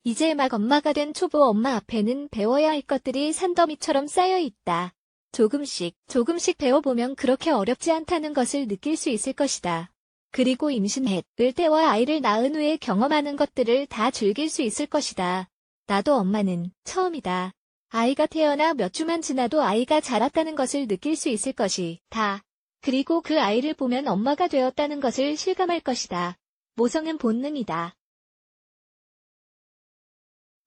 이제 막 엄마가 된 초보 엄마 앞에는 배워야 할 것들이 산더미처럼 쌓여 있다. 조금씩 배워보면 그렇게 어렵지 않다는 것을 느낄 수 있을 것이다. 그리고 임신했을 때와 아이를 낳은 후에 경험하는 것들을 다 즐길 수 있을 것이다. 나도 엄마는 처음이다. 아이가 태어나 몇 주만 지나도 아이가 자랐다는 것을 느낄 수 있을 것이다. 그리고 그 아이를 보면 엄마가 되었다는 것을 실감할 것이다. 모성은 본능이다.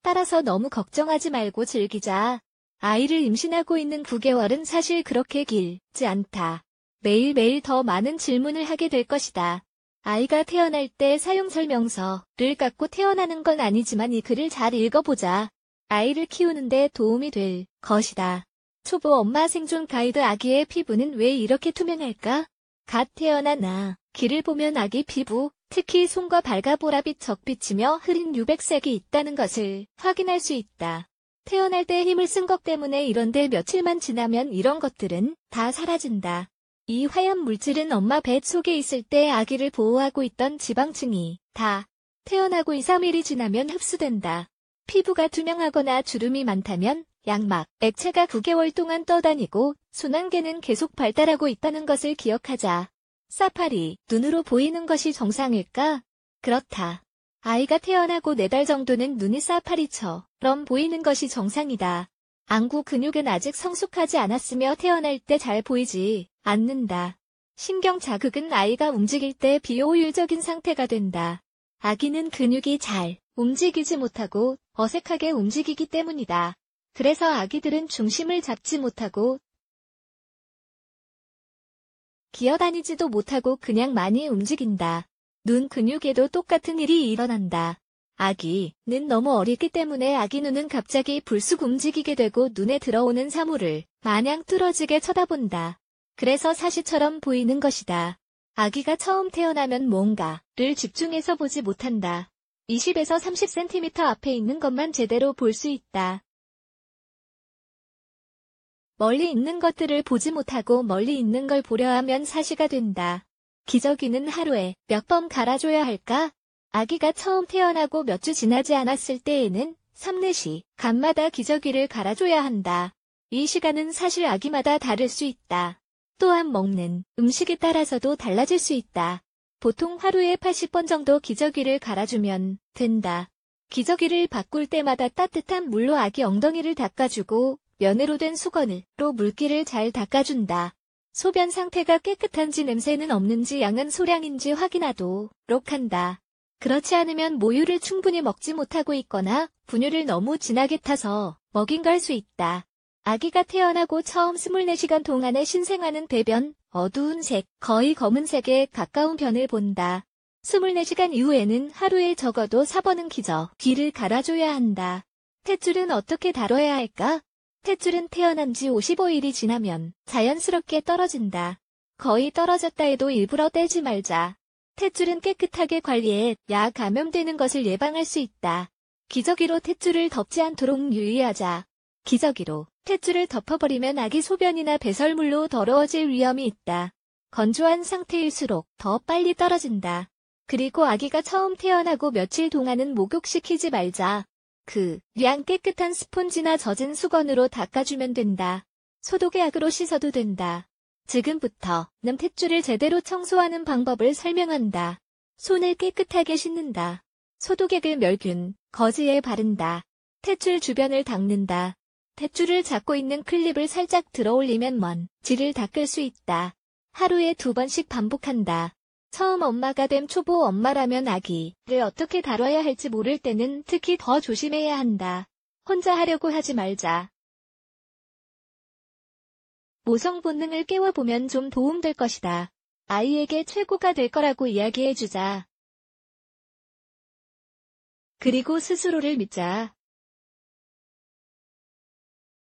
따라서 너무 걱정하지 말고 즐기자. 아이를 임신하고 있는 9개월은 사실 그렇게 길지 않다. 매일매일 더 많은 질문을 하게 될 것이다. 아이가 태어날 때 사용설명서를 갖고 태어나는 건 아니지만 이 글을 잘 읽어보자. 아이를 키우는데 도움이 될 것이다. 초보 엄마 생존 가이드. 아기의 피부는 왜 이렇게 투명할까? 갓 태어난 아기를 보면 아기 피부, 특히 손과 발가 보라빛 적빛이며 흐린 유백색이 있다는 것을 확인할 수 있다. 태어날 때 힘을 쓴 것 때문에 이런데 며칠만 지나면 이런 것들은 다 사라진다. 이 화염 물질은 엄마 뱃 속에 있을 때 아기를 보호하고 있던 지방층이 다 태어나고 2, 3일이 지나면 흡수된다. 피부가 투명하거나 주름이 많다면 양막, 액체가 9개월 동안 떠다니고 순환계는 계속 발달하고 있다는 것을 기억하자. 사파리, 눈으로 보이는 것이 정상일까? 그렇다. 아이가 태어나고 4달 정도는 눈이 사파리처럼 보이는 것이 정상이다. 안구 근육은 아직 성숙하지 않았으며 태어날 때 잘 보이지 않는다. 신경 자극은 아이가 움직일 때 비효율적인 상태가 된다. 아기는 근육이 잘 움직이지 못하고 어색하게 움직이기 때문이다. 그래서 아기들은 중심을 잡지 못하고 기어다니지도 못하고 그냥 많이 움직인다. 눈 근육에도 똑같은 일이 일어난다. 아기는 너무 어리기 때문에 아기 눈은 갑자기 불쑥 움직이게 되고 눈에 들어오는 사물을 마냥 뚫어지게 쳐다본다. 그래서 사시처럼 보이는 것이다. 아기가 처음 태어나면 뭔가를 집중해서 보지 못한다. 20에서 30cm 앞에 있는 것만 제대로 볼 수 있다. 멀리 있는 것들을 보지 못하고 멀리 있는 걸 보려 하면 사시가 된다. 기저귀는 하루에 몇 번 갈아줘야 할까? 아기가 처음 태어나고 몇 주 지나지 않았을 때에는 3, 4시간마다 기저귀를 갈아줘야 한다. 이 시간은 사실 아기마다 다를 수 있다. 또한 먹는 음식에 따라서도 달라질 수 있다. 보통 하루에 80번 정도 기저귀를 갈아주면 된다. 기저귀를 바꿀 때마다 따뜻한 물로 아기 엉덩이를 닦아주고 면으로 된 수건으로 물기를 잘 닦아준다. 소변 상태가 깨끗한지 냄새는 없는지 양은 소량인지 확인하도록 한다. 그렇지 않으면 모유를 충분히 먹지 못하고 있거나 분유를 너무 진하게 타서 먹인 걸 수 있다. 아기가 태어나고 처음 24시간 동안에 신생아는 배변, 어두운 색, 거의 검은색에 가까운 변을 본다. 24시간 이후에는 하루에 적어도 4번은 기저귀를 갈아줘야 한다. 탯줄은 어떻게 다뤄야 할까? 탯줄은 태어난 지 55일이 지나면 자연스럽게 떨어진다. 거의 떨어졌다 해도 일부러 떼지 말자. 탯줄은 깨끗하게 관리해 야 감염되는 것을 예방할 수 있다. 기저귀로 탯줄을 덮지 않도록 유의하자. 기저귀로 탯줄을 덮어버리면 아기 소변이나 배설물로 더러워질 위험이 있다. 건조한 상태일수록 더 빨리 떨어진다. 그리고 아기가 처음 태어나고 며칠 동안은 목욕시키지 말자. 그냥 깨끗한 스폰지나 젖은 수건으로 닦아주면 된다. 소독약으로 씻어도 된다. 지금부터는 탯줄을 제대로 청소하는 방법을 설명한다. 손을 깨끗하게 씻는다. 소독액을 멸균, 거즈에 바른다. 탯줄 주변을 닦는다. 탯줄을 잡고 있는 클립을 살짝 들어올리면 먼지를 닦을 수 있다. 하루에 2번씩 반복한다. 처음 엄마가 된 초보 엄마라면 아기를 어떻게 다뤄야 할지 모를 때는 특히 더 조심해야 한다. 혼자 하려고 하지 말자. 모성 본능을 깨워보면 좀 도움될 것이다. 아이에게 최고가 될 거라고 이야기해주자. 그리고 스스로를 믿자.